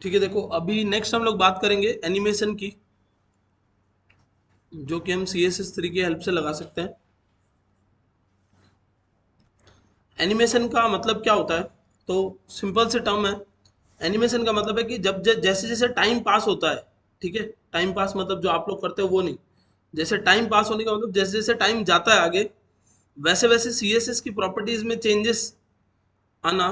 ठीक है, देखो अभी नेक्स्ट हम लोग बात करेंगे एनिमेशन की, जो कि हम CSS3 की हेल्प से लगा सकते हैं। एनिमेशन का मतलब क्या होता है? तो सिंपल से टर्म है। एनिमेशन का मतलब है कि जब जैसे जैसे टाइम पास होता है, ठीक है, टाइम पास मतलब जो आप लोग करते हो वो नहीं, जैसे टाइम पास होने का मतलब जैसे जैसे टाइम जाता है आगे, वैसे वैसे CSS की प्रॉपर्टीज में चेंजेस आना,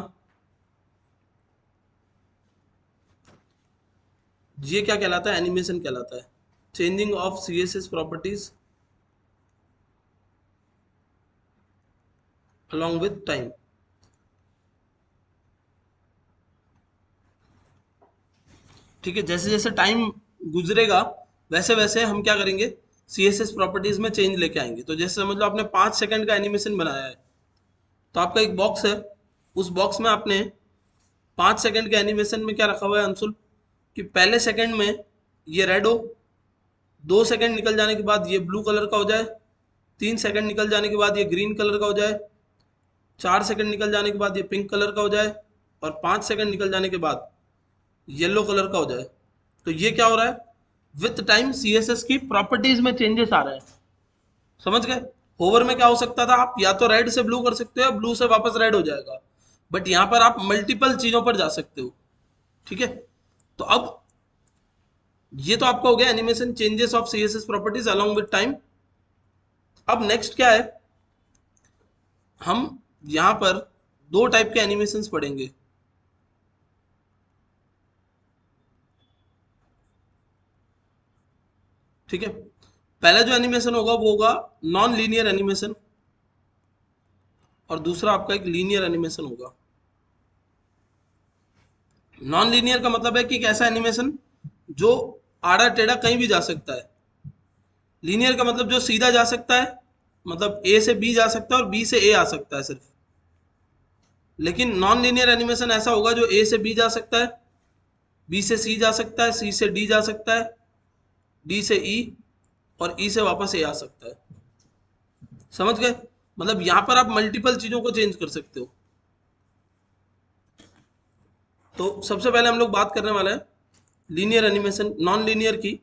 ये क्या कहलाता है? एनिमेशन कहलाता है। Changing of CSS properties along with time। ठीक है, जैसे जैसे टाइम गुजरेगा वैसे वैसे हम क्या करेंगे, CSS प्रॉपर्टीज में चेंज लेके आएंगे। तो जैसे समझ लो आपने 5 सेकंड का एनिमेशन बनाया है, तो आपका एक बॉक्स है, उस बॉक्स में आपने 5 सेकंड के एनिमेशन में क्या रखा हुआ है अंशुल, कि पहले सेकंड में ये रेड हो, 2 सेकंड निकल जाने के बाद ये ब्लू कलर का हो जाए, 3 सेकंड निकल जाने के बाद ये ग्रीन कलर का हो जाए, 4 सेकंड निकल जाने के बाद ये पिंक कलर का हो जाए, और 5 सेकंड निकल जाने के बाद येलो कलर का हो जाए। तो ये क्या हो रहा है, विथ टाइम CSS की प्रॉपर्टीज में चेंजेस आ रहे हैं। समझ गए? होवर में क्या हो सकता था, आप या तो रेड से ब्लू कर सकते हो या ब्लू से वापस रेड हो जाएगा, बट यहां पर आप मल्टीपल चीजों पर जा सकते हो। ठीक है, तो अब ये तो आपका हो गया animation changes of CSS properties along with time. अब नेक्स्ट क्या है, हम यहां पर दो टाइप के एनिमेशंस पढ़ेंगे। ठीक है, पहला जो एनिमेशन होगा वो होगा नॉन लीनियर एनिमेशन, और दूसरा आपका एक लीनियर एनिमेशन होगा। नॉन लीनियर का मतलब है कि एक ऐसा एनिमेशन जो आड़ा टेढ़ा कहीं भी जा सकता है। लीनियर का मतलब जो सीधा जा सकता है, मतलब A से B जा सकता है और B से A आ सकता है सिर्फ। लेकिन नॉन लीनियर एनिमेशन ऐसा होगा जो A से B जा सकता है, B से C जा सकता है, C से D जा सकता है, D से E, और E से वापस A आ सकता है। समझ गए? मतलब यहां पर आप मल्टीपल चीजों को चेंज कर सकते हो। तो सबसे पहले हम लोग बात करने वाले हैं लीनियर एनिमेशन, नॉन लीनियर की।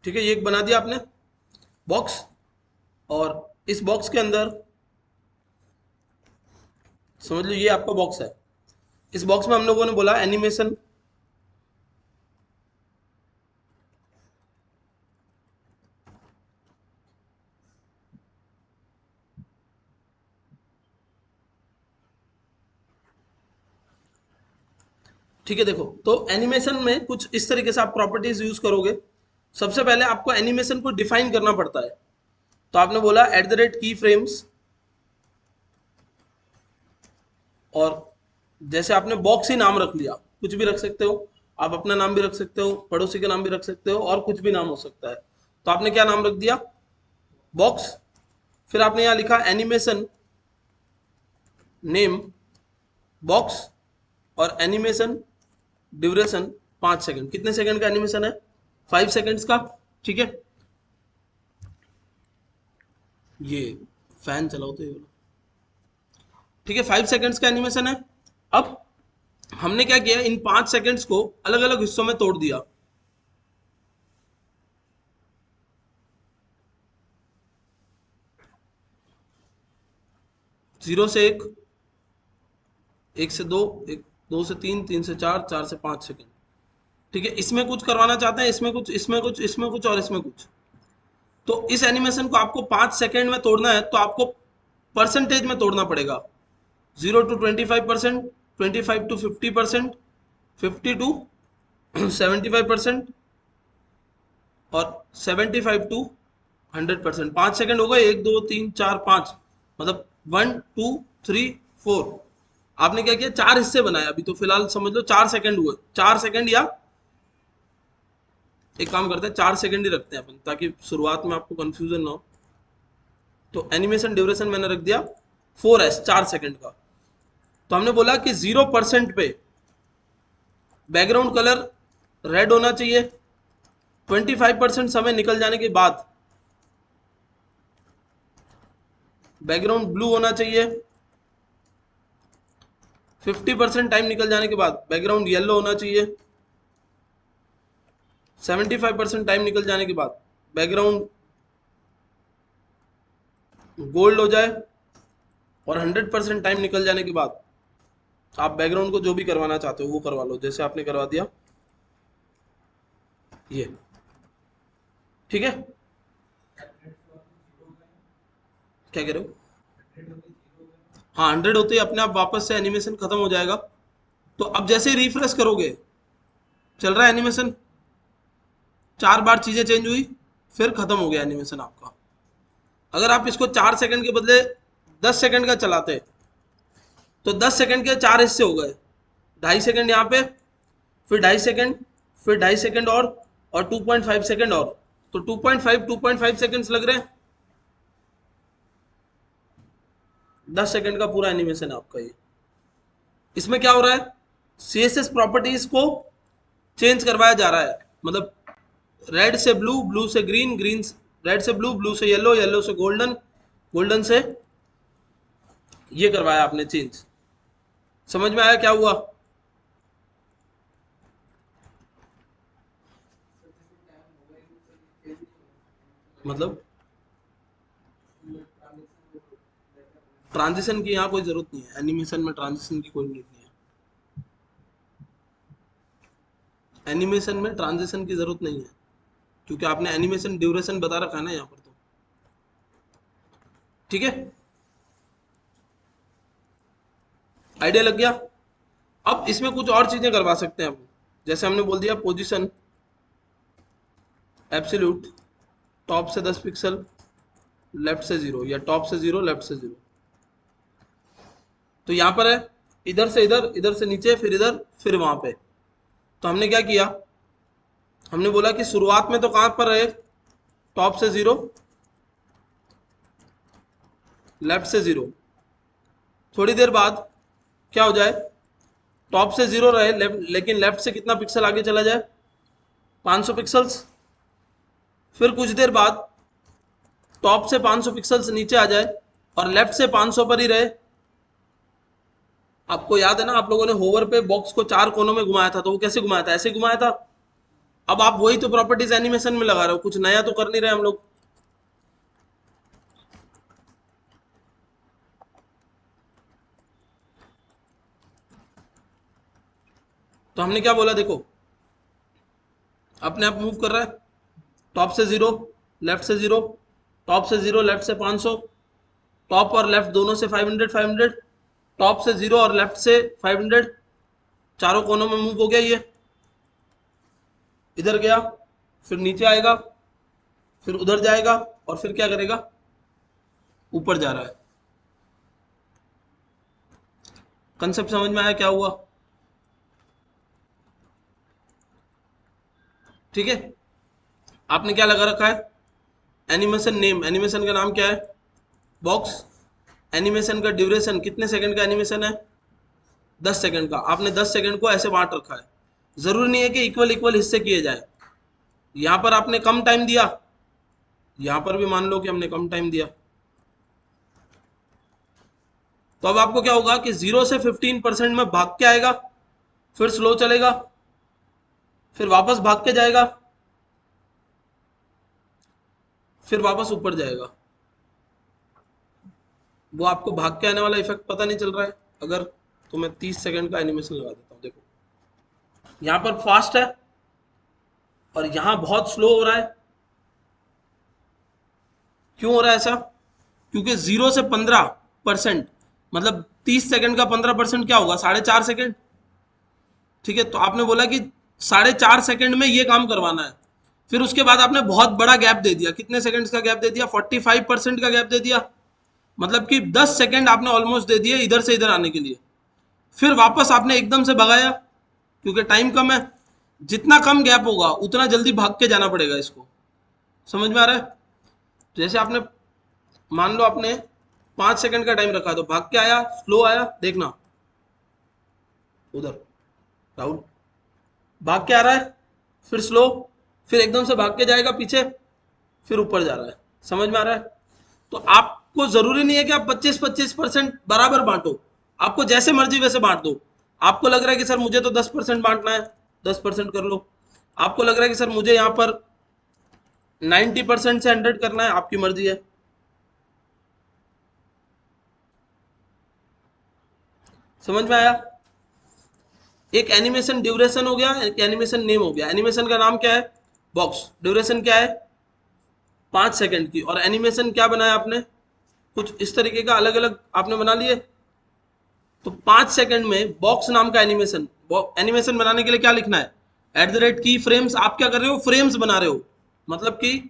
ठीक है, ये एक बना दिया आपने बॉक्स, और इस बॉक्स के अंदर समझ लो ये आपका बॉक्स है। इस बॉक्स में हम लोगों ने बोला एनिमेशन, ठीक है। देखो तो एनिमेशन में कुछ इस तरीके से आप प्रॉपर्टीज यूज करोगे। सबसे पहले आपको एनिमेशन को डिफाइन करना पड़ता है। तो आपने बोला एट द रेट की फ्रेम्स, और जैसे आपने बॉक्स ही नाम रख लिया, कुछ भी रख सकते हो आप, अपना नाम भी रख सकते हो, पड़ोसी का नाम भी रख सकते हो, और कुछ भी नाम हो सकता है। तो आपने क्या नाम रख दिया, बॉक्स। फिर आपने यहां लिखा एनिमेशन नेम बॉक्स, और एनिमेशन ड्यूरेशन 5 सेकंड। कितने सेकंड का एनिमेशन है? 5 सेकंड्स का। ठीक है, ये फैन चलाओ तो ये वाला। ठीक है, 5 सेकंड्स का एनिमेशन है। अब हमने क्या किया, इन 5 सेकंड्स को अलग अलग हिस्सों में तोड़ दिया। 0 से 1, 1 से 2, 2 से 3, 3 से 4, 4 से 5 सेकंड। ठीक है, इसमें कुछ करवाना चाहते हैं, इसमें कुछ, इसमें कुछ, इसमें कुछ, और इसमें कुछ। तो इस एनिमेशन को आपको 5 सेकंड में तोड़ना है, तो आपको परसेंटेज में तोड़ना पड़ेगा। 0 to 25%, 25 to 50%, 50 to 75% और 75 टू 100%। 5 सेकंड हो गए, 1 2 3 4 5, मतलब 1 2 3 4। आपने क्या किया, 4 हिस्से बनाए अभी, तो फिलहाल समझ लो 4 सेकंड हुए। 4 सेकंड, या एक काम करते हैं 4 सेकंड ही रखते हैं अपन, ताकि शुरुआत में आपको कंफ्यूजन ना हो। तो एनिमेशन ड्यूरेशन मैंने रख दिया 4S, 4 सेकंड का। तो हमने बोला कि 0% पे बैकग्राउंड कलर रेड होना चाहिए, 25% समय निकल जाने के बाद बैकग्राउंड ब्लू होना चाहिए, 50% टाइम निकल जाने के बाद बैकग्राउंड येलो होना चाहिए, 75% टाइम निकल जाने के बाद बैकग्राउंड गोल्ड हो जाए, और 100% टाइम निकल जाने के बाद आप बैकग्राउंड को जो भी करवाना चाहते हो वो करवा लो, जैसे आपने करवा दिया ये। ठीक है, क्या कह रहे हो? हाँ, 100 होते ही अपने आप वापस से एनिमेशन खत्म हो जाएगा। तो अब जैसे ही रिफ्रेश करोगे, चल रहा है एनिमेशन, 4 बार चीजें चेंज हुई, फिर खत्म हो गया एनिमेशन आपका। अगर आप इसको 4 सेकंड के बदले 10 सेकंड का चलाते, तो 10 सेकंड के 4 हिस्से हो गए। 2.5 सेकंड यहाँ पे, फिर 2.5 सेकंड, फिर 2.5 सेकंड और 2.5 सेकंड और, तो 2.5 सेकंड्स लग रहे हैं। 10 सेकंड का पूरा एनिमेशन है आपका ये। इसमें क्या हो रहा है, CSS प्रॉपर्टीज को चेंज करवाया जा रहा है, मतलब रेड से ब्लू, ब्लू से ग्रीन, ग्रीन रेड से ब्लू, ब्लू से येलो, येलो से गोल्डन, गोल्डन से ये करवाया आपने चेंज। समझ में आया क्या हुआ? मतलब ट्रांजिशन की यहाँ कोई जरूरत नहीं है, एनिमेशन में ट्रांजिशन की कोई नीड नहीं है। एनिमेशन में ट्रांजिशन की जरूरत नहीं है, क्योंकि आपने एनिमेशन ड्यूरेशन बता रखा है ना यहाँ पर। तो ठीक है, आइडिया लग गया। अब इसमें कुछ और चीजें करवा सकते हैं हम, जैसे हमने बोल दिया पोजीशन एब्सोल्यूट, टॉप से 10 पिक्सल, लेफ्ट से 0, या टॉप से 0 लेफ्ट से 0। तो यहाँ पर है इधर से इधर, इधर से नीचे, फिर इधर, फिर वहां पे। तो हमने क्या किया, हमने बोला कि शुरुआत में तो कहां पर रहे, टॉप से 0 लेफ्ट से 0। थोड़ी देर बाद क्या हो जाए, टॉप से 0 रहे लेकिन लेफ्ट से कितना पिक्सल आगे चला जाए, 500 पिक्सल्स। फिर कुछ देर बाद टॉप से 500 पिक्सल्स नीचे आ जाए और लेफ्ट से 500 पर ही रहे। आपको याद है ना, आप लोगों ने होवर पे बॉक्स को 4 कोनों में घुमाया था, तो वो कैसे घुमाया था, ऐसे घुमाया था। अब आप वही तो प्रॉपर्टीज एनिमेशन में लगा रहे हो, कुछ नया तो कर नहीं रहे हम लोग। तो हमने क्या बोला, देखो अपने आप मूव कर रहा है, टॉप से 0 लेफ्ट से 0, टॉप से 0 लेफ्ट से 500, टॉप और लेफ्ट दोनों से 500 500, टॉप से 0 और लेफ्ट से 500, चारों कोनों में मूव हो गया ये। इधर गया, फिर नीचे आएगा, फिर उधर जाएगा, और फिर क्या करेगा, ऊपर जा रहा है। कंसेप्ट समझ में आया क्या हुआ? ठीक है, आपने क्या लगा रखा है, एनिमेशन नेम, एनिमेशन का नाम क्या है, बॉक्स। एनिमेशन का ड्यूरेशन, कितने सेकंड का एनिमेशन है, 10 सेकंड का। आपने 10 सेकंड को ऐसे बांट रखा है, जरूरी नहीं है कि इक्वल इक्वल हिस्से किए जाए। यहां पर आपने कम टाइम दिया, यहां पर भी मान लो कि हमने कम टाइम दिया, तो अब आपको क्या होगा कि 0 से 15% में भाग के आएगा, फिर स्लो चलेगा, फिर वापस भाग के जाएगा, फिर वापस ऊपर जाएगा। वो आपको भाग के आने वाला इफेक्ट पता नहीं चल रहा है अगर, तो मैं 30 सेकंड का एनिमेशन लगा देता हूँ। देखो यहां पर फास्ट है और यहां बहुत स्लो हो रहा है। क्यों हो रहा है ऐसा? क्योंकि 0 से 15% मतलब 30 सेकंड का 15% क्या होगा, 4.5 सेकंड। ठीक है, तो आपने बोला कि 4.5 सेकंड में ये काम करवाना है। फिर उसके बाद आपने बहुत बड़ा गैप दे दिया, कितने सेकंड्स का गैप दे दिया, 45% का गैप दे दिया। मतलब कि 10 सेकंड आपने ऑलमोस्ट दे दिए इधर से इधर आने के लिए। फिर वापस आपने एकदम से भगाया, क्योंकि टाइम कम है। जितना कम गैप होगा उतना जल्दी भाग के जाना पड़ेगा इसको। समझ में आ रहा है? जैसे आपने मान लो आपने 5 सेकंड का टाइम रखा, तो भाग के आया, स्लो आया, देखना उधर राहुल भाग के आ रहा है, फिर स्लो, फिर एकदम से भाग के जाएगा पीछे, फिर ऊपर जा रहा है। समझ में आ रहा है? तो आपको जरूरी नहीं है कि आप 25-25% बराबर बांटो, आपको जैसे मर्जी वैसे बांट दो। आपको लग रहा है कि सर मुझे तो 10% बांटना है, 10% कर लो। आपको लग रहा है कि सर मुझे यहाँ पर 90% से 100 करना है, आपकी मर्जी है। समझ में आया? एक एनिमेशन ड्यूरेशन हो गया, एक एनिमेशन नेम हो गया। एनिमेशन का नाम क्या है, बॉक्स। ड्यूरेशन क्या है, 5 सेकंड की। और एनिमेशन क्या बनाया आपने, कुछ इस तरीके का अलग अलग आपने बना लिए। तो 5 सेकंड में बॉक्स नाम का एनिमेशन, एनिमेशन बनाने के लिए क्या लिखना है, एट द रेट की फ्रेम्स। आप क्या कर रहे हो, फ्रेम्स बना रहे हो। मतलब कि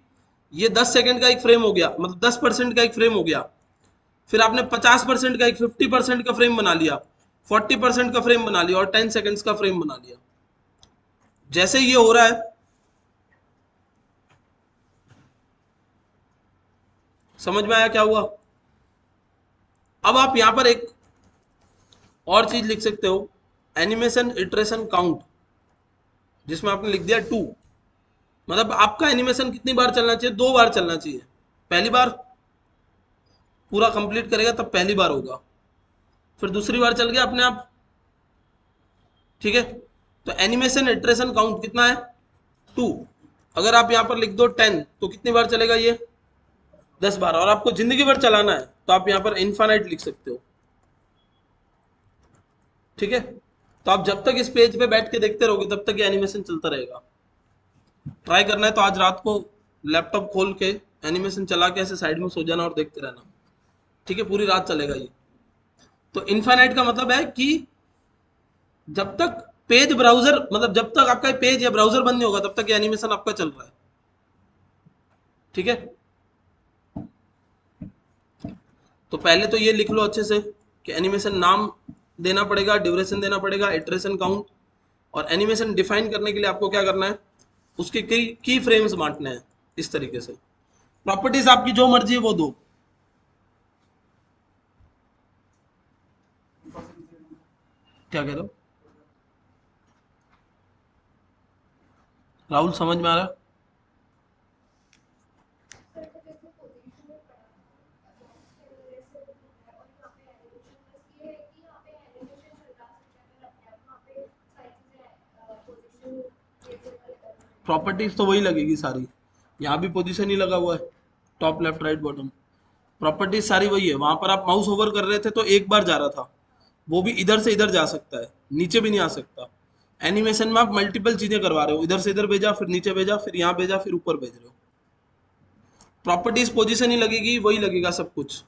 ये 10 सेकंड का एक फ्रेम हो गया, मतलब 10% का एक फ्रेम हो गया। फिर आपने 50% का एक 50% का फ्रेम बना लिया, 40% का फ्रेम बना लिया, और 10 सेकंड्स का फ्रेम बना लिया। जैसे ये हो रहा है, समझ में आया क्या हुआ? अब आप यहां पर एक और चीज लिख सकते हो, एनिमेशन इटरेशन काउंट, जिसमें आपने लिख दिया 2। मतलब आपका एनिमेशन कितनी बार चलना चाहिए, 2 बार चलना चाहिए। पहली बार पूरा कंप्लीट करेगा तब पहली बार होगा, फिर दूसरी बार चल गया अपने आप। ठीक है, तो एनिमेशन इटरेशन काउंट कितना है, 2। अगर आप यहां पर लिख दो 10, तो कितनी बार चलेगा ये, 10 बार। और आपको जिंदगी भर चलाना है तो आप यहां पर इन्फानाइट लिख सकते हो। ठीक है, तो आप जब तक इस पेज पे बैठ के देखते रहोगे तब तक ये एनिमेशन चलता रहेगा। ट्राई करना है तो आज रात को लैपटॉप खोल के एनिमेशन चला के ऐसे साइड में सो जाना और देखते रहना। ठीक है, पूरी रात चलेगा ये। तो इनफाइनाइट का मतलब है कि जब तक पेज ब्राउजर, मतलब जब तक आपका पेज या ब्राउजर बंद नहीं होगा तब तक ये एनिमेशन आपका चल रहा है। ठीक है, तो पहले तो ये लिख लो अच्छे से कि एनिमेशन नाम देना पड़ेगा, ड्यूरेशन देना पड़ेगा, इटरेशन काउंट। और एनिमेशन डिफाइन करने के लिए आपको क्या करना है, उसके की फ्रेम्स बांटने हैं इस तरीके से। प्रॉपर्टीज आपकी जो मर्जी है वो दो। क्या कह रहे हो राहुल, समझ में आ रहा है? प्रॉपर्टीज तो वही लगेगी सारी, यहाँ भी पोजीशन ही लगा हुआ है, top left right bottom. Properties सारी वही है। वहां पर आप माउस ओवर कर रहे थे तो एक बार जा रहा था, वो भी इधर से इधर जा सकता है, नीचे भी नहीं आ सकता। एनिमेशन में आप मल्टीपल चीजें करवा रहे हो, इधर से इधर भेजा, फिर नीचे भेजा, फिर यहाँ भेजा, फिर ऊपर भेज रहे हो। प्रॉपर्टीज पोजीशन ही लगेगी, वही लगेगा सब कुछ।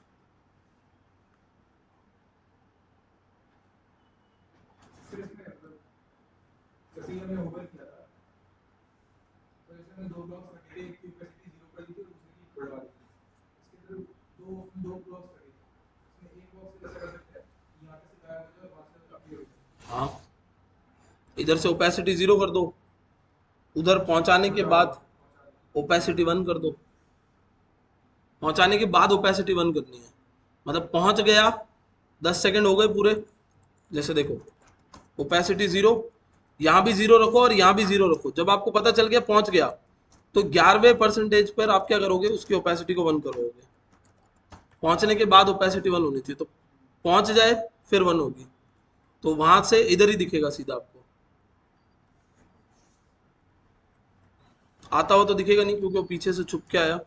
हाँ, इधर से ओपेसिटी 0 कर दो, उधर पहुंचाने के बाद ओपेसिटी 1 कर दो। पहुंचाने के बाद ओपेसिटी 1 करनी है, मतलब पहुंच गया, 10 सेकंड हो गए पूरे। जैसे देखो, ओपेसिटी 0, यहाँ भी 0 रखो और यहाँ भी 0 रखो। जब आपको पता चल गया पहुंच गया, तो 11वें परसेंटेज पर आप क्या करोगे, उसकी ओपेसिटी को 1 करोगे। पहुंचने के बाद ओपेसिटी 1 होनी चाहिए, तो पहुंच जाए फिर 1 होगी, तो वहां से इधर ही दिखेगा सीधा आपको। आता हुआ तो दिखेगा नहीं क्योंकि वो पीछे से छुप के आया।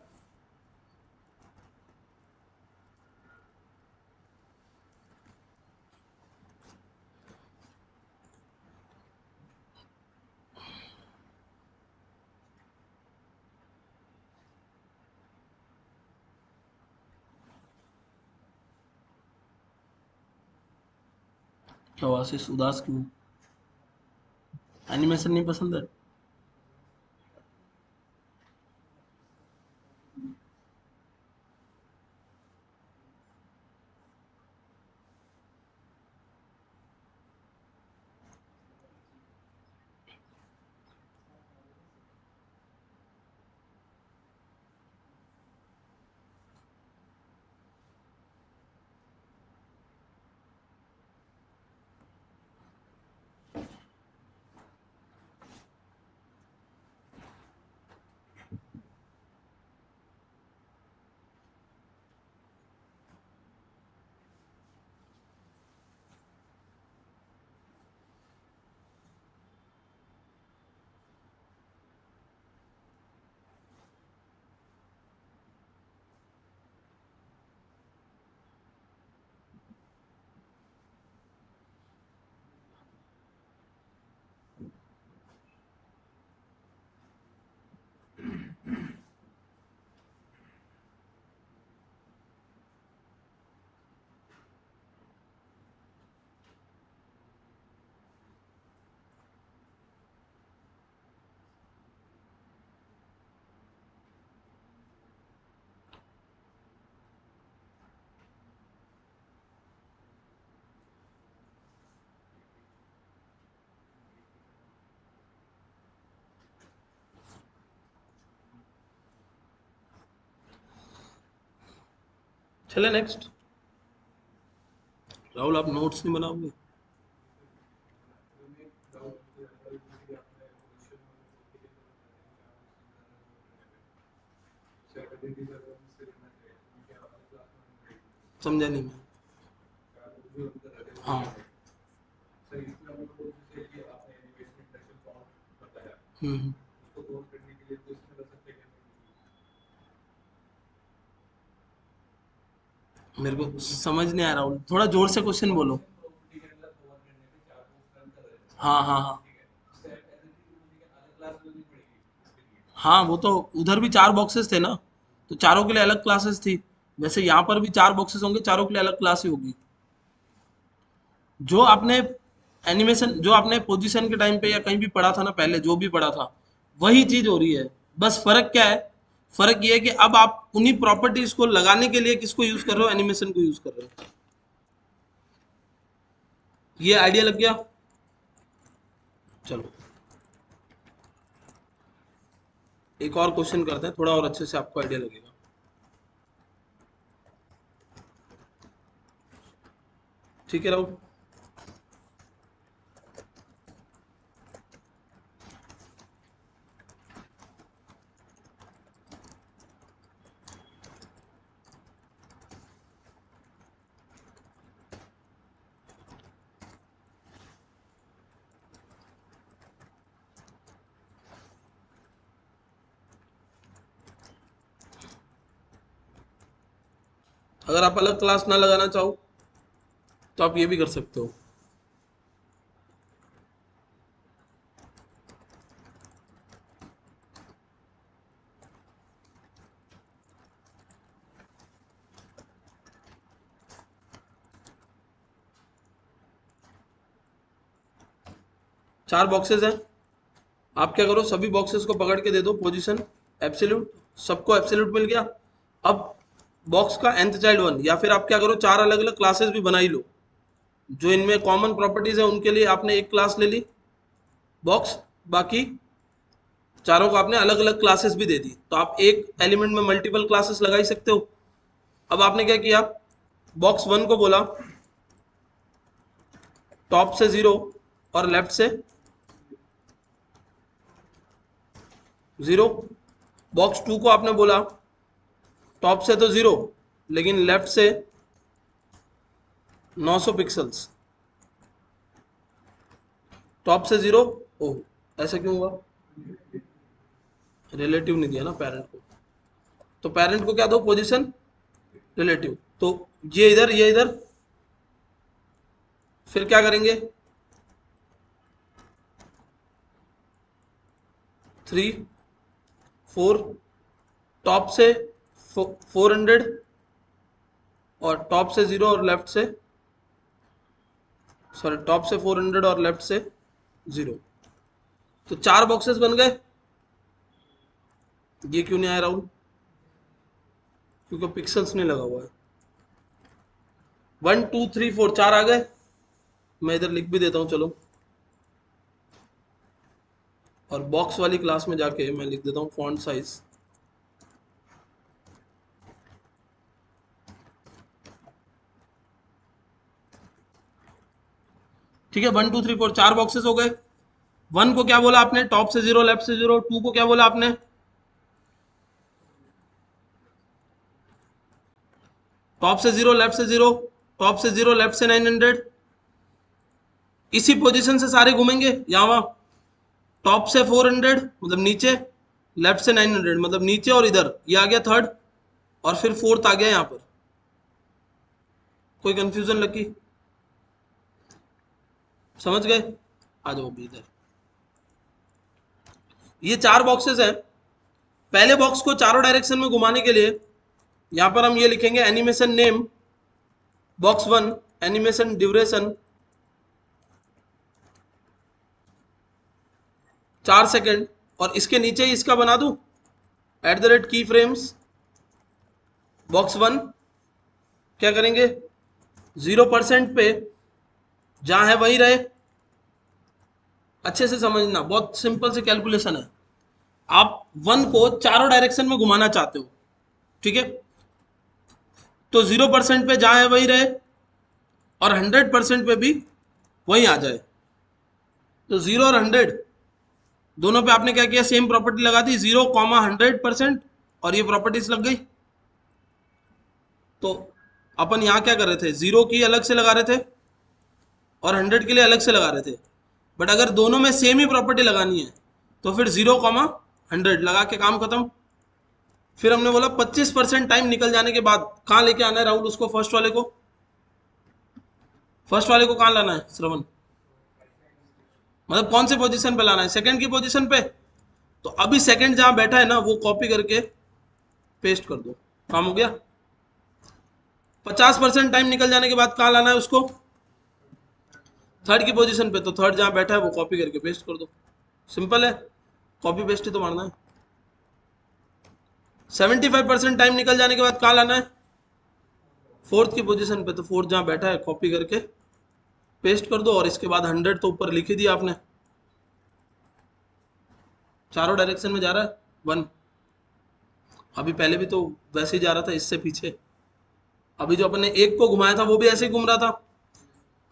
क्या आशीष उदास क्यों? एनिमेशन नहीं पसंद है? चले नेक्स्ट। राहुल आप नोट्स नहीं बनाओगे? समझा नहीं मैं। हाँ। हम्म। मेरे को समझ नहीं आ रहा, थोड़ा जोर से क्वेश्चन बोलो। हाँ हाँ हाँ। हाँ वो तो उधर भी चार बॉक्सेस थे ना, तो चारों के लिए अलग क्लासेस थी। वैसे यहाँ पर भी चार बॉक्सेस होंगे, चारों के लिए अलग क्लास ही होगी। जो आपने एनिमेशन, जो आपने पोजीशन के टाइम पे या कहीं भी पढ़ा था ना, पहले जो भी पढ़ा था वही चीज हो रही है। बस फर्क क्या है? फर्क ये है कि अब आप उन्हीं प्रॉपर्टीज को लगाने के लिए किसको यूज कर रहे हो? एनिमेशन को यूज कर रहे हो। ये आइडिया लग गया? चलो एक और क्वेश्चन करते हैं, थोड़ा और अच्छे से आपको आइडिया लगेगा। ठीक है राहुल? अगर आप अलग क्लास ना लगाना चाहो तो आप ये भी कर सकते हो। चार बॉक्सेस हैं, आप क्या करो, सभी बॉक्सेस को पकड़ के दे दो पोजीशन एब्सोल्यूट। सबको एब्सोल्यूट मिल गया। अब बॉक्स का nth चाइल्ड वन, या फिर आप क्या करो, चार अलग अलग क्लासेस भी बना ही लो। जो इनमें कॉमन प्रॉपर्टीज है उनके लिए आपने एक क्लास ले ली बॉक्स, बाकी चारों को आपने अलग अलग क्लासेस भी दे दी, तो आप एक एलिमेंट में मल्टीपल क्लासेस लगा ही सकते हो। अब आपने क्या किया, बॉक्स वन को बोला टॉप से जीरो और लेफ्ट से जीरो। बॉक्स टू को आपने बोला टॉप से तो जीरो लेकिन लेफ्ट से 900 पिक्सल्स। टॉप से जीरो। ओह ऐसा क्यों हुआ? रिलेटिव नहीं दिया ना पेरेंट को, तो पेरेंट को क्या दो, पोजीशन रिलेटिव। तो ये इधर, ये इधर, फिर क्या करेंगे, थ्री, फोर, टॉप से 400 और टॉप से जीरो और लेफ्ट से सॉरी टॉप से 400 और लेफ्ट से 0। तो 4 बॉक्सेस बन गए। ये क्यों नहीं आया राहुल? क्योंकि पिक्सल्स नहीं लगा हुआ है। 1 2 3 4 4 आ गए। मैं इधर लिख भी देता हूं चलो, और बॉक्स वाली क्लास में जाके मैं लिख देता हूं फॉन्ट साइज। ठीक है, 1 2 3 4 4 बॉक्सेस हो गए। 1 को क्या बोला आपने? टॉप से 0 लेफ्ट से 0। 2 को क्या बोला आपने? टॉप से 0 लेफ्ट से 0। टॉप से 0 लेफ्ट से 900। इसी पोजीशन से सारे घूमेंगे यहाँ वहां। टॉप से 400 मतलब नीचे, लेफ्ट से 900 मतलब नीचे, और इधर ये आ गया थर्ड, और फिर फोर्थ आ गया यहाँ पर। कोई कंफ्यूजन लगी? समझ गए? आ जाओ अभी इधर। ये 4 बॉक्सेस हैं। पहले बॉक्स को चारों डायरेक्शन में घुमाने के लिए यहां पर हम ये लिखेंगे animation name box 1, animation duration 4 second, और इसके नीचे ही इसका बना दूं @की फ्रेम्स बॉक्स 1। क्या करेंगे? 0% पे जहां है वही रहे। अच्छे से समझना, बहुत सिंपल से कैलकुलेशन है। आप 1 को चारों डायरेक्शन में घुमाना चाहते हो, ठीक है? तो 0% पे जहां है वही रहे, और 100% पे भी वही आ जाए। तो 0 और 100 दोनों पे आपने क्या किया? सेम प्रॉपर्टी लगा दी, 0,100%, और ये प्रॉपर्टीज लग गई। तो अपन यहां क्या कर रहे थे? 0 की अलग से लगा रहे थे और 100 के लिए अलग से लगा रहे थे। बट अगर दोनों में सेम ही प्रॉपर्टी लगानी है तो फिर 0,100 लगा के काम खत्म। फिर हमने बोला 25% टाइम निकल जाने के बाद कहाँ लेके आना है राहुल उसको? फर्स्ट वाले को। फर्स्ट वाले को कहाँ लाना है श्रवण? मतलब कौन से पोजीशन पे लाना है? सेकंड की पोजीशन पे। तो अभी सेकंड जहां बैठा है ना वो कॉपी करके पेस्ट कर दो, काम हो गया। 50% टाइम निकल जाने के बाद कहाँ लाना है उसको? थर्ड की पोजीशन पे। तो थर्ड जहां बैठा है वो कॉपी करके पेस्ट कर दो। सिंपल है, कॉपी पेस्ट ही तो मारना है। 75% टाइम निकल जाने के बाद कहाँ लाना है? फोर्थ की पोजीशन पे। तो फोर्थ जहां बैठा है कॉपी करके पेस्ट कर दो, और इसके बाद 100 तो ऊपर लिख ही दिया आपने। चारों डायरेक्शन में जा रहा है 1। अभी पहले भी तो वैसे ही जा रहा था, इससे पीछे। अभी जो अपने एक को घुमाया था वो भी ऐसे ही घूम रहा था।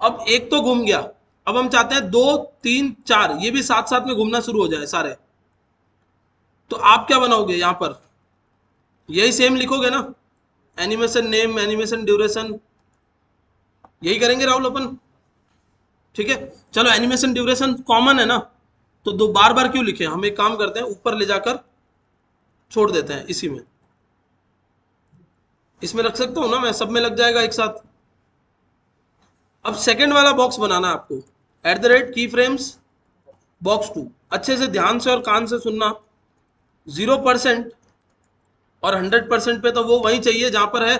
अब एक तो घूम गया, अब हम चाहते हैं 2 3 4 ये भी साथ साथ में घूमना शुरू हो जाए सारे। तो आप क्या बनाओगे यहाँ पर? यही सेम लिखोगे ना, एनिमेशन नेम, एनिमेशन ड्यूरेशन, यही करेंगे राहुल अपन। ठीक है, चलो एनिमेशन ड्यूरेशन कॉमन है ना, तो दो बार बार क्यों लिखे? हम एक काम करते हैं, ऊपर ले जाकर छोड़ देते हैं इसी में। इसमें रख सकता हूं ना मैं, सब में लग जाएगा एक साथ। अब सेकंड वाला बॉक्स बनाना है आपको, की फ्रेम्स बॉक्स 2। अच्छे से ध्यान से और कान से सुनना। 0% और 100% पे तो वो वहीं चाहिए जहां पर है,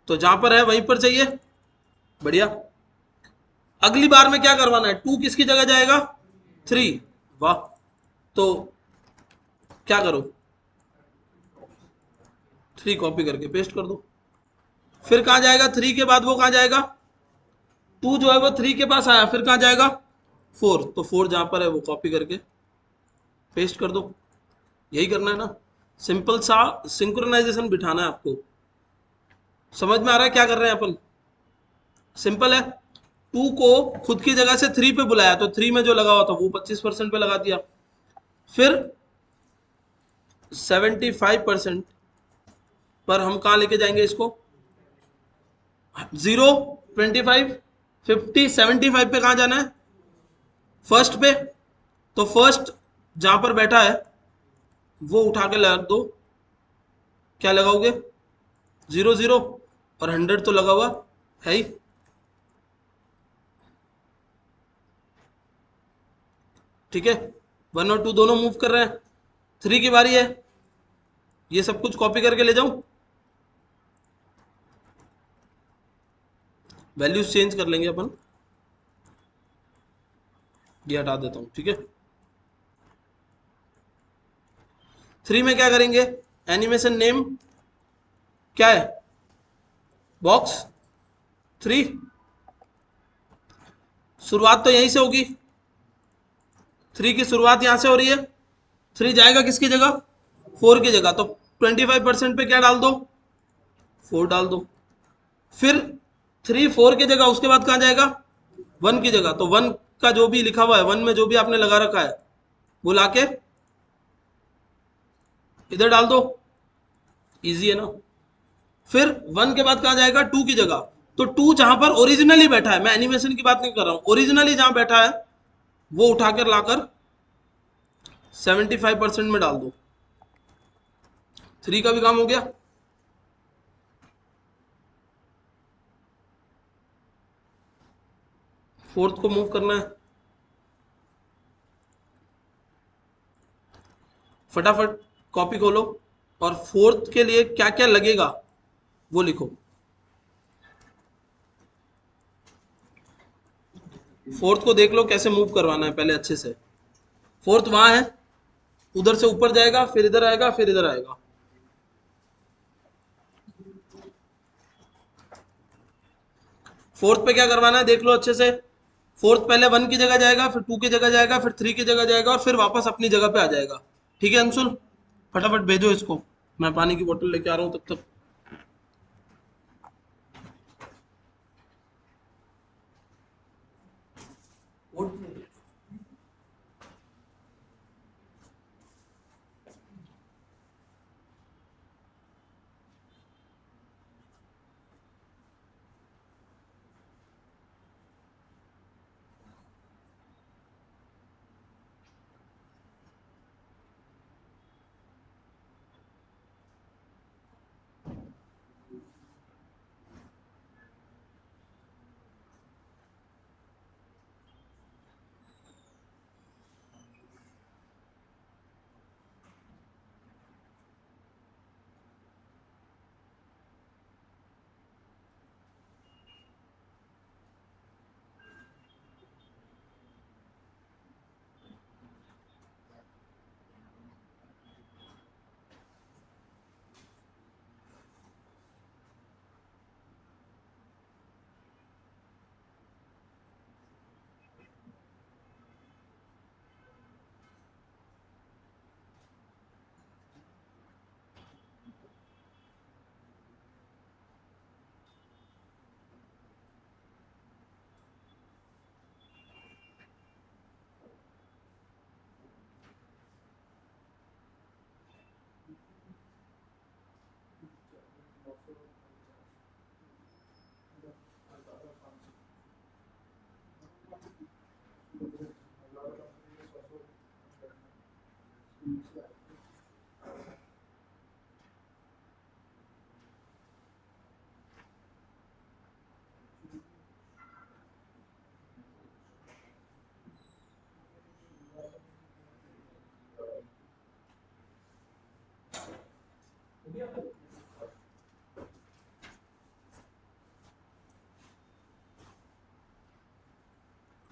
तो जहां पर है वहीं पर चाहिए। बढ़िया। अगली बार में क्या करवाना है? 2 किसकी जगह जाएगा? 3। वाह। तो क्या करो? 3 कॉपी करके पेस्ट कर दो। फिर कहां जाएगा? 3 के बाद वो कहां जाएगा? 2 जो है वो 3 के पास आया, फिर कहां जाएगा? 4। तो 4 जहां पर है वो कॉपी करके पेस्ट कर दो। यही करना है ना, सिंपल सा सिंक्रोनाइजेशन बिठाना है आपको। समझ में आ रहा है क्या कर रहे हैं अपन? सिंपल है। 2 को खुद की जगह से 3 पे बुलाया, तो 3 में जो लगा हुआ था वो 25% पे लगा दिया। फिर 75% पर हम कहां लेके जाएंगे इसको? 0 25 50 75 पे कहां जाना है? फर्स्ट पे। तो फर्स्ट जहां पर बैठा है वो उठा के लगा दो। क्या लगाओगे? 0 0, और 100 तो लगा हुआ है ही। ठीक है, 1 और 2 दोनों मूव कर रहे हैं। 3 की बारी है, ये सब कुछ कॉपी करके ले जाऊं, वैल्यूज चेंज कर लेंगे अपन। ये हटा देता हूँ, ठीक है। 3 में क्या करेंगे, एनिमेशन नेम क्या है, बॉक्स 3। शुरुआत तो यहीं से होगी, 3 की शुरुआत यहां से हो रही है। 3 जाएगा किसकी जगह, 4 की जगह, तो 25% पे क्या डाल दो, 4 डाल दो। फिर 3 4 की जगह, उसके बाद कहाँ जाएगा, 1 की जगह, तो 1 का जो भी लिखा हुआ है, 1 में जो भी आपने लगा रखा है वो लाके इधर डाल दो, इजी है ना। फिर 1 के बाद कहाँ जाएगा, 2 की जगह, तो 2 जहां पर ओरिजिनली बैठा है, मैं एनिमेशन की बात नहीं कर रहा हूं, ओरिजिनली जहां बैठा है वो उठाकर लाकर 75% में डाल दो। 3 का भी काम हो गया। फोर्थ को मूव करना है, फटाफट कॉपी खोलो और फोर्थ के लिए क्या क्या लगेगा वो लिखो। फोर्थ को देख लो कैसे मूव करवाना है पहले अच्छे से। फोर्थ वहां है, उधर से ऊपर जाएगा, फिर इधर आएगा, फिर इधर आएगा। फोर्थ पे क्या करवाना है देख लो अच्छे से। फोर्थ पहले 1 की जगह जाएगा, फिर 2 की जगह जाएगा, फिर 3 की जगह जाएगा और फिर वापस अपनी जगह पे आ जाएगा। ठीक है अंशुल, फटाफट भेजो इसको, मैं पानी की बोतल लेके आ रहा हूँ तब तक।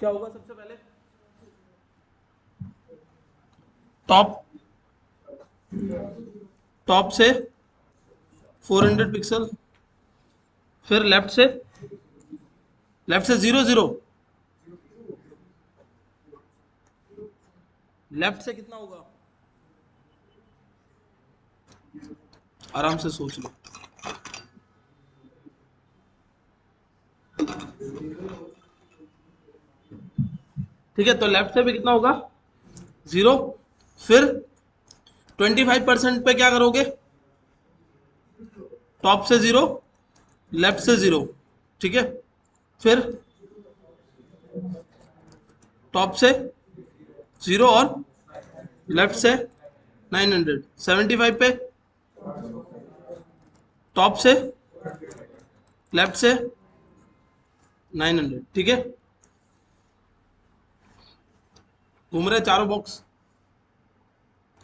क्या होगा सबसे पहले, टॉप टॉप से 400 पिक्सल, फिर लेफ्ट से 0 0, लेफ्ट से कितना होगा, आराम से सोच लो। ठीक है, तो लेफ्ट से भी कितना होगा, 0। फिर 25% पे क्या करोगे, टॉप से 0, लेफ्ट से 0, ठीक है। फिर टॉप से 0 और लेफ्ट से 900, 75 पे टॉप से लेफ्ट से 900, ठीक है। घूम रहे चारों बॉक्स,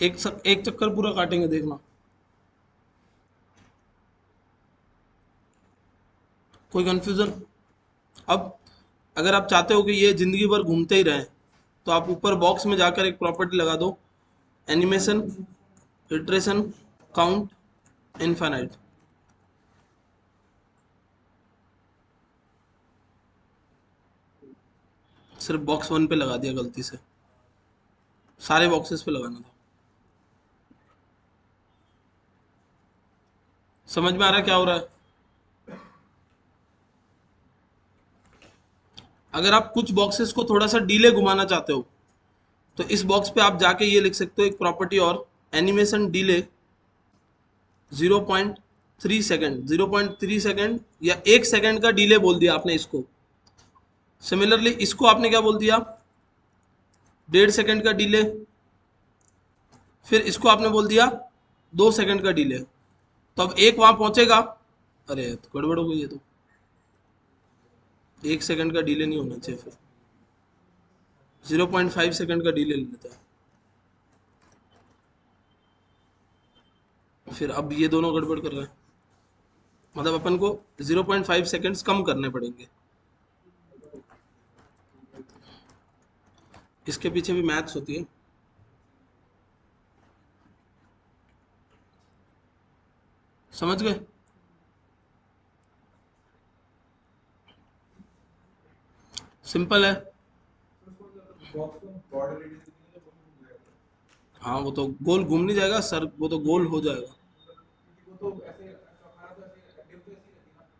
एक चक्कर पूरा काटेंगे, देखना। कोई कंफ्यूजन। अब अगर आप चाहते हो कि ये जिंदगी भर घूमते ही रहें तो आप ऊपर बॉक्स में जाकर एक प्रॉपर्टी लगा दो, एनिमेशन, इटरेशन, काउंट, इनफाइनाइट। सिर्फ बॉक्स 1 पे लगा दिया गलती से, सारे बॉक्सेस पे लगाना था। समझ में आ रहा है क्या हो रहा है? अगर आप कुछ बॉक्सेस को थोड़ा सा डीले घुमाना चाहते हो तो इस बॉक्स पे आप जाके ये लिख सकते हो एक प्रॉपर्टी और, एनिमेशन डिले 0.3 सेकेंड, 0.3 सेकेंड या 1 सेकेंड का डिले बोल दिया आपने इसको। सिमिलरली इसको आपने क्या बोल दिया, 1.5 सेकेंड का डिले, फिर इसको आपने बोल दिया 2 सेकेंड का डिले। तो अब एक वहां पहुंचेगा, अरे तो गड़बड़ हो गई है, तो 1 सेकेंड का डिले नहीं होना चाहिए, फिर 0.5 सेकेंड का डिले ले लेता है। फिर अब ये दोनों गड़बड़ कर रहे हैं, मतलब अपन को 0.5 सेकेंड्स कम करने पड़ेंगे। इसके पीछे भी मैथ्स होती है। समझ गए? सिंपल है। हाँ वो तो गोल घूम नहीं जाएगा सर, वो तो गोल हो जाएगा।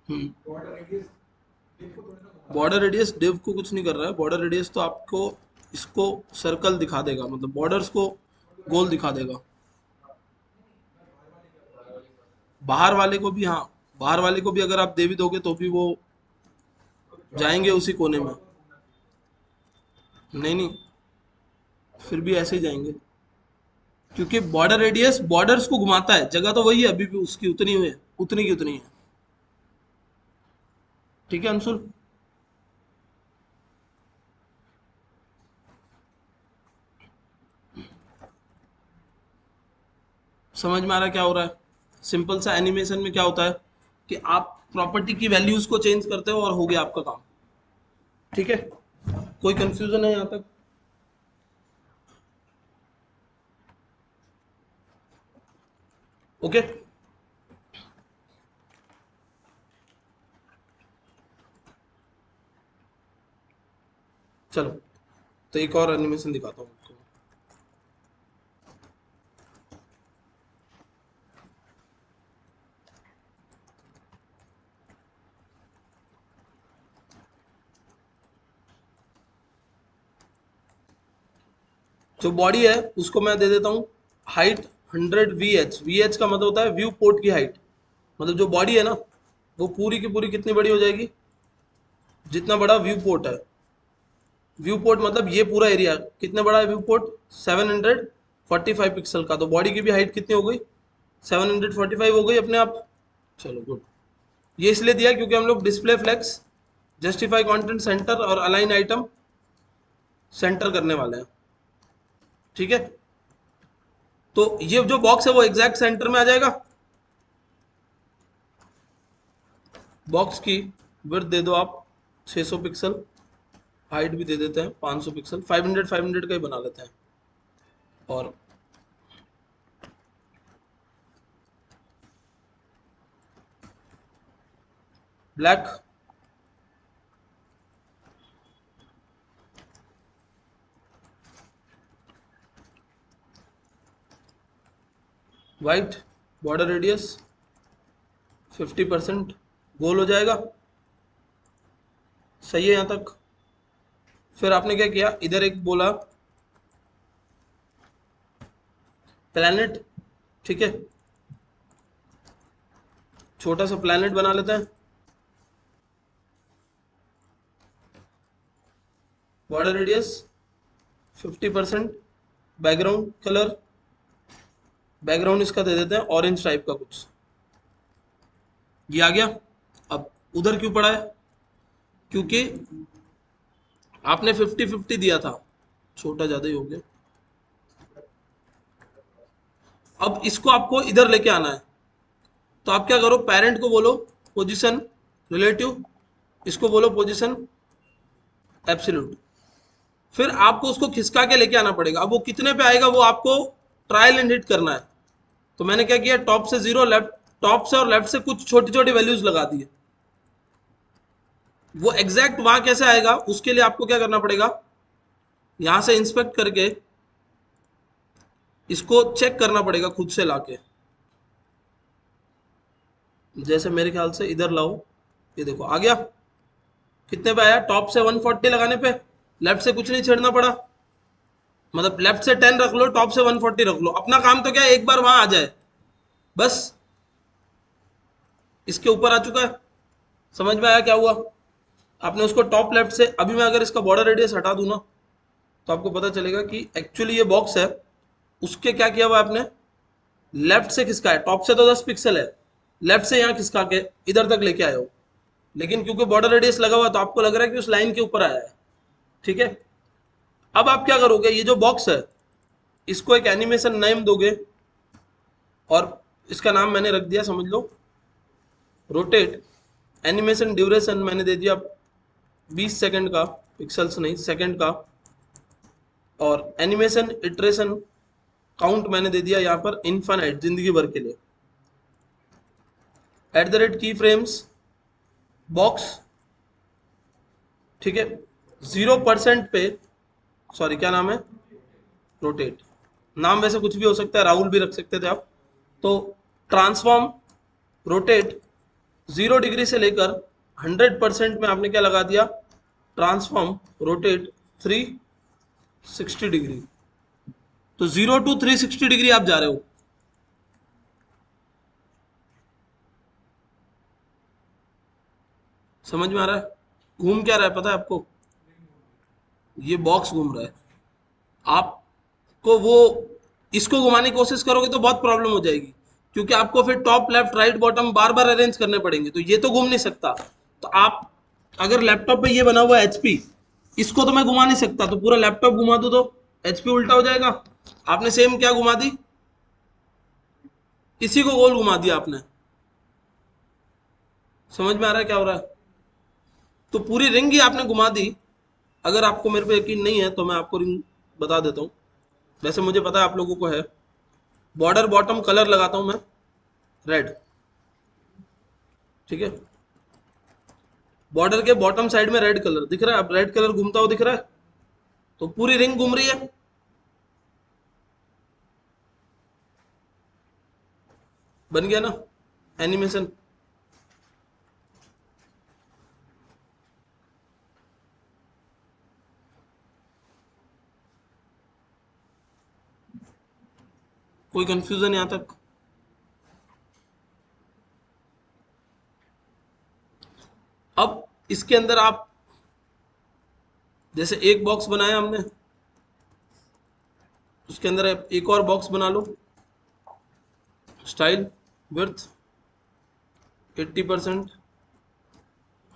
हम्म। बॉर्डर रेडियस डिव को कुछ नहीं कर रहा है, बॉर्डर रेडियस तो आपको इसको सर्कल दिखा देगा, मतलब बॉर्डर्स को गोल दिखा देगा। बाहर वाले को भी, हाँ बाहर वाले को भी अगर आप दे भी दोगे तो भी वो जाएंगे उसी कोने में। नहीं नहीं, फिर भी ऐसे ही जाएंगे, क्योंकि बॉर्डर रेडियस बॉर्डर्स को घुमाता है, जगह तो वही है अभी भी उसकी उतनी हुई है, उतनी की उतनी है। ठीक है अंशुल? समझ में आ रहा है क्या हो रहा है? सिंपल सा एनिमेशन में क्या होता है कि आप प्रॉपर्टी की वैल्यूज को चेंज करते हो और हो गया आपका काम। ठीक है, कोई कंफ्यूजन है यहाँ तक? ओके, चलो तो एक और एनिमेशन दिखाता हूँ आपको। जो बॉडी है उसको मैं दे देता हूँ हाइट 100 VH। VH का मतलब होता है व्यू पोर्ट की हाइट, मतलब जो बॉडी है ना वो पूरी की पूरी कितनी बड़ी हो जाएगी, जितना बड़ा व्यू पोर्ट है। व्यू पोर्ट मतलब ये पूरा एरिया कितना बड़ा है, व्यू पोर्ट 745 पिक्सल का, तो बॉडी की भी हाइट कितनी हो गई, 745 हो गई अपने आप। चलो गुड। ये इसलिए दिया क्योंकि हम लोग display flex, justify content centre और अलाइन आइटम सेंटर करने वाले हैं। ठीक है, तो ये जो बॉक्स है वो एग्जैक्ट सेंटर में आ जाएगा। बॉक्स की विड्थ दे दो आप 600 पिक्सल, हाइट भी दे देते हैं 500 पिक्सल, 500 का ही बना लेते हैं। और ब्लैक, वाइट, बॉर्डर रेडियस 50% गोल हो जाएगा। सही है यहाँ तक? फिर आपने क्या किया, इधर एक बोला प्लैनेट। ठीक है, छोटा सा प्लैनेट बना लेते हैं। Border radius 50%, background colour, background इसका दे देते हैं ऑरेंज टाइप का कुछ। ये आ गया। अब उधर क्यों पड़ा है, क्योंकि आपने 50-50 दिया था, छोटा ज्यादा ही हो गया। अब इसको आपको इधर लेके आना है, तो आप क्या करो, पेरेंट को बोलो पोजीशन रिलेटिव, इसको बोलो पोजीशन एब्सोल्यूट। फिर आपको उसको खिसका के लेके आना पड़ेगा। अब वो कितने पे आएगा वो आपको ट्रायल एंड हिट करना है। तो मैंने क्या किया, टॉप से 0, लेफ्ट, टॉप से और लेफ्ट से कुछ छोटी छोटी वैल्यूज लगा दिए। वो एग्जैक्ट वहां कैसे आएगा उसके लिए आपको क्या करना पड़ेगा, यहां से इंस्पेक्ट करके इसको चेक करना पड़ेगा खुद से लाके। जैसे मेरे ख्याल से इधर लाओ, ये देखो आ गया। कितने पे आया, टॉप से 140 लगाने पे, लेफ्ट से कुछ नहीं छेड़ना पड़ा। मतलब लेफ्ट से 10 रख लो, टॉप से 140 रख लो। अपना काम तो क्या है, एक बार वहां आ जाए बस। इसके ऊपर आ चुका है। समझ में आया क्या हुआ? आपने उसको टॉप लेफ्ट से, अभी मैं अगर इसका बॉर्डर रेडियस हटा दूं ना, तो आपको पता चलेगा कि एक्चुअली ये बॉक्स है, उसके क्या किया हुआ आपने, लेफ्ट से खिसका है। टॉप से तो 10 पिक्सल है, लेफ्ट से यहाँ खिसका के इधर तक लेके आए हो। लेकिन क्योंकि बॉर्डर रेडियस लगा हुआ तो आपको लग रहा है कि उस लाइन के ऊपर आया है। ठीक है, अब आप क्या करोगे, ये जो बॉक्स है इसको एक एनिमेशन नेम दोगे, और इसका नाम मैंने रख दिया, समझ लो रोटेट। एनिमेशन ड्यूरेशन मैंने दे दिया 20 सेकंड का, पिक्सल्स नहीं सेकंड का। और एनिमेशन इटरेशन काउंट मैंने दे दिया यहाँ पर इनफाइनाइट, जिंदगी भर के लिए। एट द रेट की फ्रेम्स बॉक्स, ठीक है, 0% पे, सॉरी क्या नाम है, रोटेट। नाम वैसे कुछ भी हो सकता है, राहुल भी रख सकते थे आप। तो ट्रांसफॉर्म रोटेट 0 डिग्री से लेकर 100% में आपने क्या लगा दिया, ट्रांसफॉर्म रोटेट 360 डिग्री। तो 0 to 360 डिग्री आप जा रहे हो। समझ में आ रहा है? घूम क्या रहा है पता है आपको, ये बॉक्स घूम रहा है। आपको वो, इसको घुमाने की कोशिश करोगे तो बहुत प्रॉब्लम हो जाएगी, क्योंकि आपको फिर टॉप लेफ्ट राइट बॉटम बार बार अरेंज करने पड़ेंगे, तो ये तो घूम नहीं सकता। तो आप अगर लैपटॉप पे ये बना हुआ है एचपी, इसको तो मैं घुमा नहीं सकता, तो पूरा लैपटॉप घुमा दो तो एचपी उल्टा हो जाएगा। आपने सेम क्या घुमा दी, इसी को गोल घुमा दिया आपने। समझ में आ रहा है क्या हो रहा है? तो पूरी रिंग ही आपने घुमा दी। अगर आपको मेरे पे यकीन नहीं है तो मैं आपको रिंग बता देता हूँ, वैसे मुझे पता है आप लोगों को है। बॉर्डर बॉटम कलर लगाता हूं मैं रेड, ठीक है, बॉर्डर के बॉटम साइड में रेड कलर दिख रहा है, अब रेड कलर घूमता हुआ दिख रहा है, तो पूरी रिंग घूम रही है। बन गया ना एनिमेशन। कोई कंफ्यूजन यहां तक? अब इसके अंदर आप, जैसे एक बॉक्स बनाया हमने, उसके अंदर एक और बॉक्स बना लो। Style width 80%,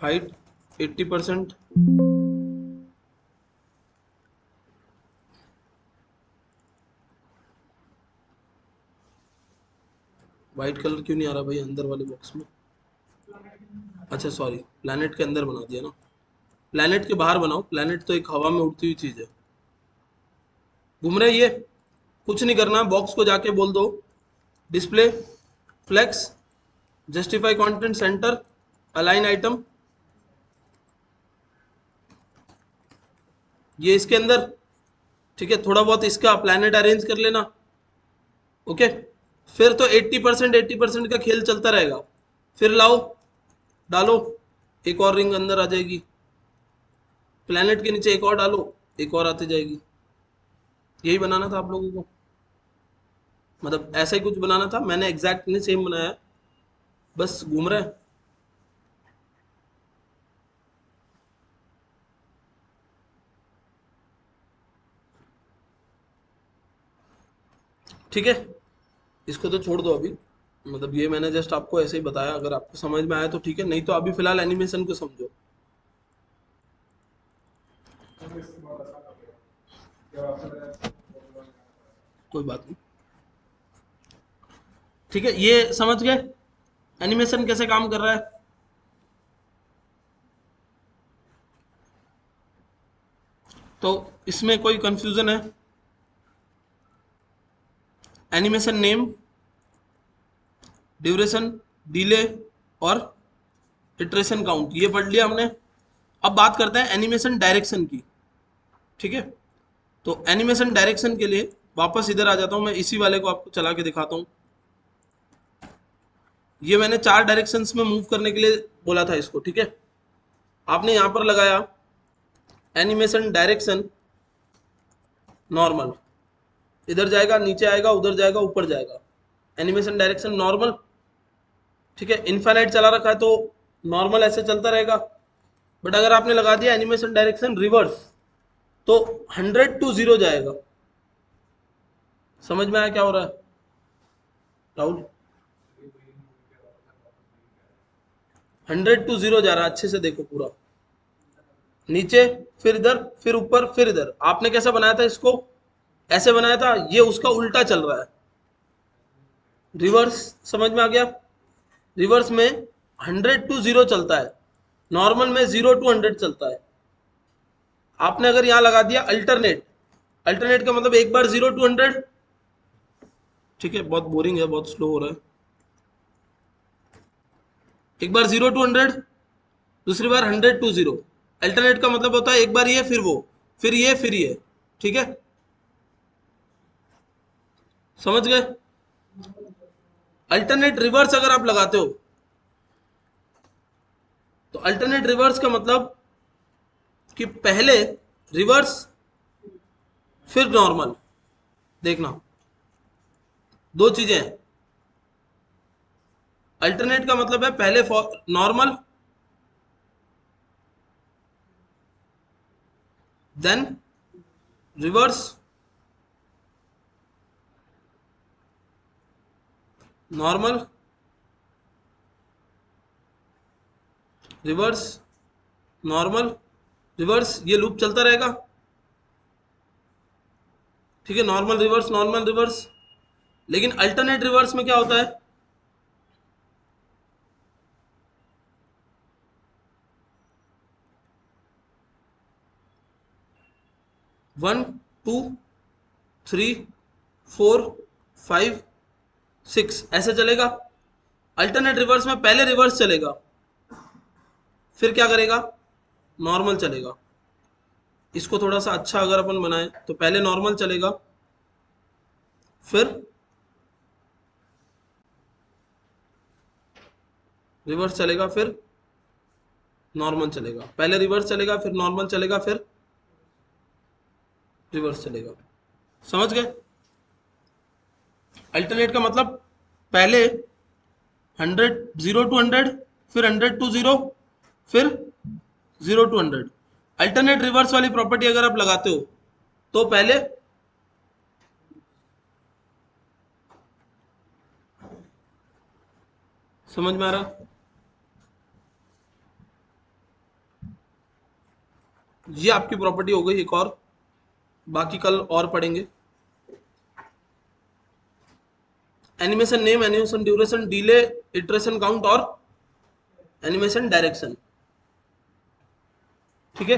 height 80%। White colour क्यों नहीं आ रहा भाई अंदर वाले बॉक्स में? अच्छा सॉरी, प्लैनेट के अंदर बना दिया ना, प्लैनेट के बाहर बनाओ। प्लैनेट तो एक हवा में उड़ती हुई चीज है, घूम रही है। कुछ नहीं करना, बॉक्स को जाके बोल दो display, flex, justify content, centre, align item, ये इसके अंदर। ठीक है, थोड़ा बहुत इसका प्लैनेट अरेंज कर लेना। ओके, फिर तो 80% का खेल चलता रहेगा। फिर लाओ, डालो, एक और रिंग अंदर आ जाएगी। प्लैनेट के नीचे एक और डालो, एक और आती जाएगी। यही बनाना था आप लोगों को, मतलब ऐसा ही कुछ बनाना था। मैंने एग्जैक्टली सेम बनाया है, बस घूम रहा है। ठीक है, इसको तो छोड़ दो अभी। मतलब ये मैंने जस्ट आपको ऐसे ही बताया, अगर आपको समझ में आया तो ठीक है, नहीं तो अभी फिलहाल एनिमेशन को समझो। कोई बात नहीं, ठीक है, ये समझ गए एनिमेशन कैसे काम कर रहा है। तो इसमें कोई कंफ्यूजन है? एनिमेशन नेम, ड्यूरेशन, डिले और इटरेशन काउंट, ये पढ़ लिया हमने। अब बात करते हैं एनिमेशन डायरेक्शन की। ठीक है, तो एनिमेशन डायरेक्शन के लिए वापस इधर आ जाता हूं, मैं इसी वाले को आपको चला के दिखाता हूं। ये मैंने 4 डायरेक्शंस में मूव करने के लिए बोला था इसको। ठीक है, आपने यहां पर लगाया एनिमेशन डायरेक्शन नॉर्मल, इधर जाएगा, नीचे आएगा, उधर जाएगा, ऊपर जाएगा, एनिमेशन डायरेक्शन नॉर्मल। ठीक है, इनफाइनाइट चला रखा है तो नॉर्मल ऐसे चलता रहेगा। बट अगर आपने लगा दिया एनिमेशन डायरेक्शन रिवर्स तो 100 टू 0 जाएगा। समझ में आया क्या हो रहा है राहुल? 100 टू 0 जा रहा है, अच्छे से देखो पूरा, नीचे, फिर इधर, फिर ऊपर, फिर इधर। आपने कैसा बनाया था इसको? ऐसे बनाया था, ये उसका उल्टा चल रहा है, रिवर्स। समझ में आ गया? रिवर्स में 100 टू 0 चलता है, नॉर्मल में 0 टू 100 चलता है। आपने अगर यहां लगा दिया अल्टरनेट, अल्टरनेट का मतलब एक बार 0 टू 100। ठीक है, बहुत बोरिंग है, बहुत स्लो हो रहा है। एक बार 0 टू 100, दूसरी बार 100 टू 0। अल्टरनेट का मतलब होता है एक बार ये, फिर वो, फिर ये, फिर ये। ठीक है, समझ गए? अल्टरनेट रिवर्स अगर आप लगाते हो तो अल्टरनेट रिवर्स का मतलब कि पहले रिवर्स फिर नॉर्मल। देखना, दो चीजें हैं। अल्टरनेट का मतलब है पहले normal, then reverse, normal, reverse, normal, reverse, ये लूप चलता रहेगा। ठीक है, नॉर्मल रिवर्स, नॉर्मल रिवर्स। लेकिन अल्टरनेट रिवर्स में क्या होता है? 1 2 3 4 5 6 ऐसे चलेगा। अल्टरनेट रिवर्स में पहले रिवर्स चलेगा, फिर क्या करेगा? नॉर्मल चलेगा। इसको थोड़ा सा अच्छा अगर अपन बनाए तो पहले नॉर्मल चलेगा, फिर रिवर्स चलेगा, फिर नॉर्मल चलेगा। पहले रिवर्स चलेगा, फिर नॉर्मल चलेगा, फिर रिवर्स चलेगा। समझ गए? अल्टरनेट का मतलब पहले 100, 0 टू 100, फिर 100 टू 0, फिर 0 टू 100। अल्टरनेट रिवर्स वाली प्रॉपर्टी अगर आप लगाते हो तो पहले समझ में आ रहा? ये आपकी प्रॉपर्टी हो गई एक और, बाकी कल और पढ़ेंगे। Animation name, animation duration, delay, iteration count और एनिमेशन डायरेक्शन। ठीक है,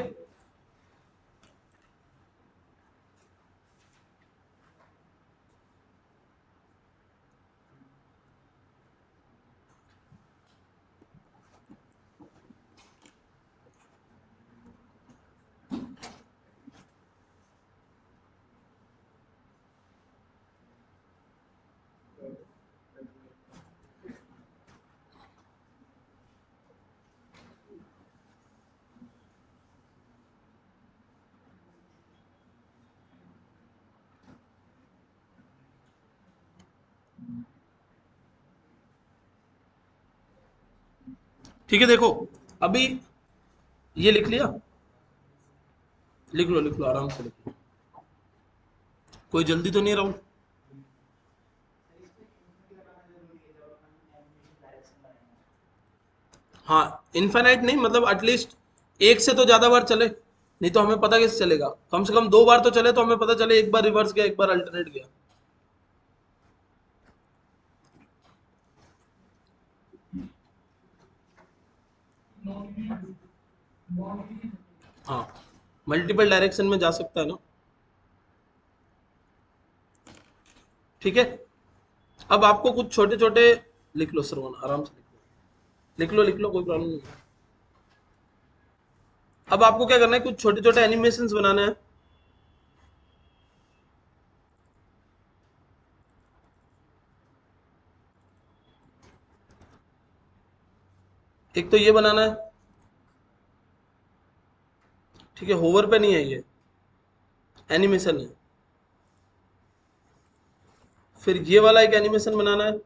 ठीक है। देखो, अभी ये लिख लिया, लिख लो आराम से लिख लो, कोई जल्दी तो नहीं राहुल? हाँ, इनफाइनाइट नहीं, मतलब एटलीस्ट एक से तो ज्यादा बार चले, नहीं तो हमें पता कैसे चलेगा? कम से कम 2 बार तो चले तो हमें पता चले, एक बार रिवर्स गया, एक बार अल्टरनेट गया। हाँ, मल्टीपल डायरेक्शन में जा सकता है ना। ठीक है, अब आपको कुछ छोटे छोटे, लिख लो श्रवण, आराम से लिख लो, लिख लो, कोई प्रॉब्लम नहीं है। अब आपको क्या करना है, कुछ छोटे छोटे एनिमेशंस बनाना है। एक तो ये बनाना है, ठीक है, होवर पे नहीं है ये, एनिमेशन है। फिर ये वाला एक एनिमेशन बनाना है।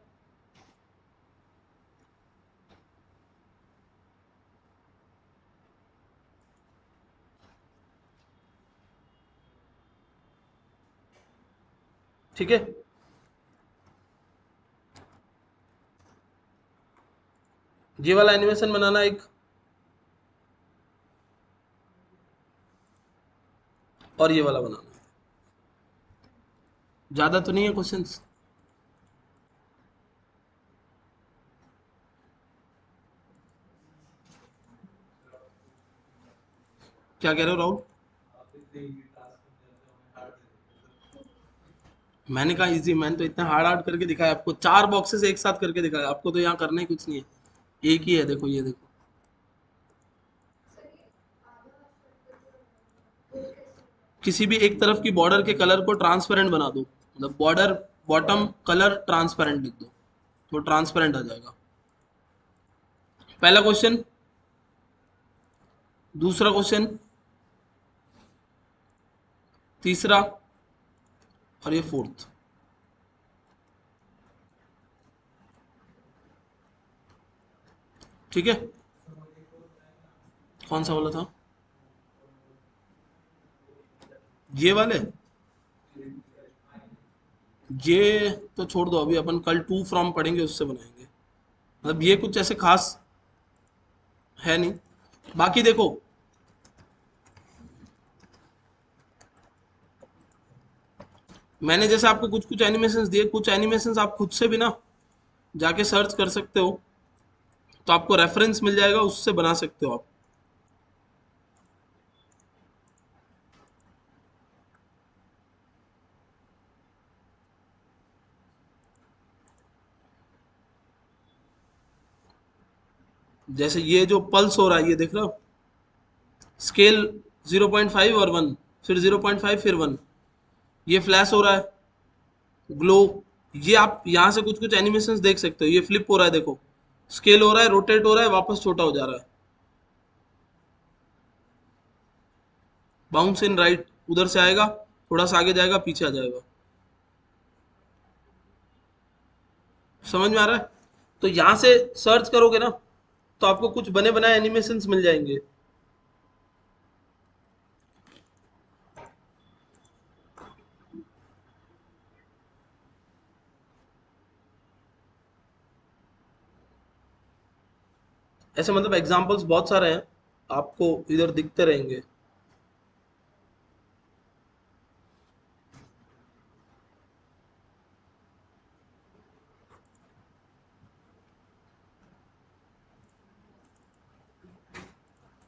ठीक है, ये वाला एनिमेशन बनाना एक, और ये वाला बनाना है। ज्यादा तो नहीं है क्वेश्चंस? क्या कह रहे हो राहुल? मैंने कहा इजी, मैंने तो इतना हार्ड हार्ड करके दिखाया आपको, 4 बॉक्सेस एक साथ करके दिखाया आपको, तो यहाँ करना ही कुछ नहीं है, एक ही है, देखो ये देखो। किसी भी एक तरफ की बॉर्डर के कलर को ट्रांसपेरेंट बना दो, मतलब बॉर्डर बॉटम कलर ट्रांसपेरेंट लिख दो, तो ट्रांसपेरेंट आ जाएगा। पहला क्वेश्चन। दूसरा क्वेश्चन। तीसरा। और ये फोर्थ। ठीक है, कौन सा वाला था? ये वाले, ये तो छोड़ दो, अभी अपन कल टू फ्रॉम पढ़ेंगे, उससे बनाएंगे। मतलब ये कुछ ऐसे खास है नहीं। बाकी देखो, मैंने जैसे आपको कुछ कुछ एनिमेशंस दिए, कुछ एनिमेशंस आप खुद से भी ना जाके सर्च कर सकते हो, तो आपको रेफरेंस मिल जाएगा, उससे बना सकते हो आप। जैसे ये जो पल्स हो रहा है, ये देख रहे हो, स्केल 0.5 और 1, फिर 0.5 फिर 1, ये फ्लैश हो रहा है, ग्लो, ये आप यहाँ से कुछ कुछ एनिमेशंस देख सकते हो, ये फ्लिप हो रहा है देखो, स्केल हो रहा है, रोटेट हो रहा है, वापस छोटा हो जा रहा है, बाउंस इन राइट, उधर से आएगा, थोड़ा सा आगे जाएगा, पीछे आ जाएगा। समझ में आ रहा है? तो यहाँ से सर्च करोगे ना, तो आपको कुछ बने बनाए एनिमेशंस मिल जाएंगे। ऐसे मतलब एग्जांपल्स बहुत सारे हैं, आपको इधर दिखते रहेंगे।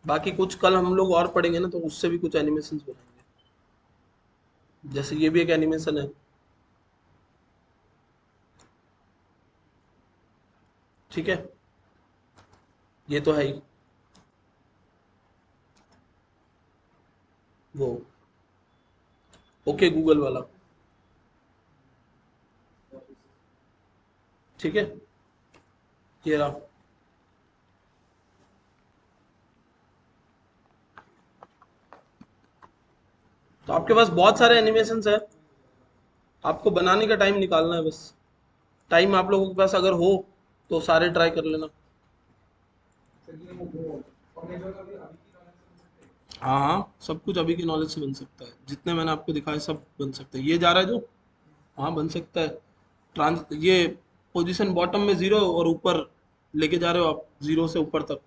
बाकी कुछ कल हम लोग और पढ़ेंगे ना, तो उससे भी कुछ एनिमेशंस बनाएंगे। जैसे ये भी एक एनिमेशन है। ठीक है, ये तो है ही, वो ओके गूगल वाला। ठीक है, ये रहा। तो आपके पास बहुत सारे एनिमेशंस है, आपको बनाने का टाइम निकालना है बस। टाइम आप लोगों के पास अगर हो तो सारे ट्राई कर लेना। हाँ हाँ, सब कुछ अभी की नॉलेज से बन सकता है, जितने मैंने आपको दिखाए सब बन सकता है, ये जा रहा है जो, हाँ बन सकता है। ट्रांस ये पोजीशन बॉटम में जीरो और ऊपर लेके जा रहे हो आप, जीरो से ऊपर तक,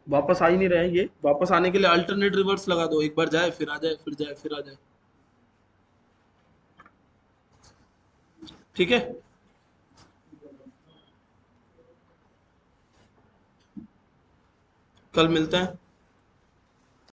वापस आ ही नहीं रहे हैं ये, वापस आने के लिए अल्टरनेट रिवर्स लगा दो, एक बार जाए फिर आ जाए, फिर जाए फिर आ जाए। ठीक है, कल मिलते हैं।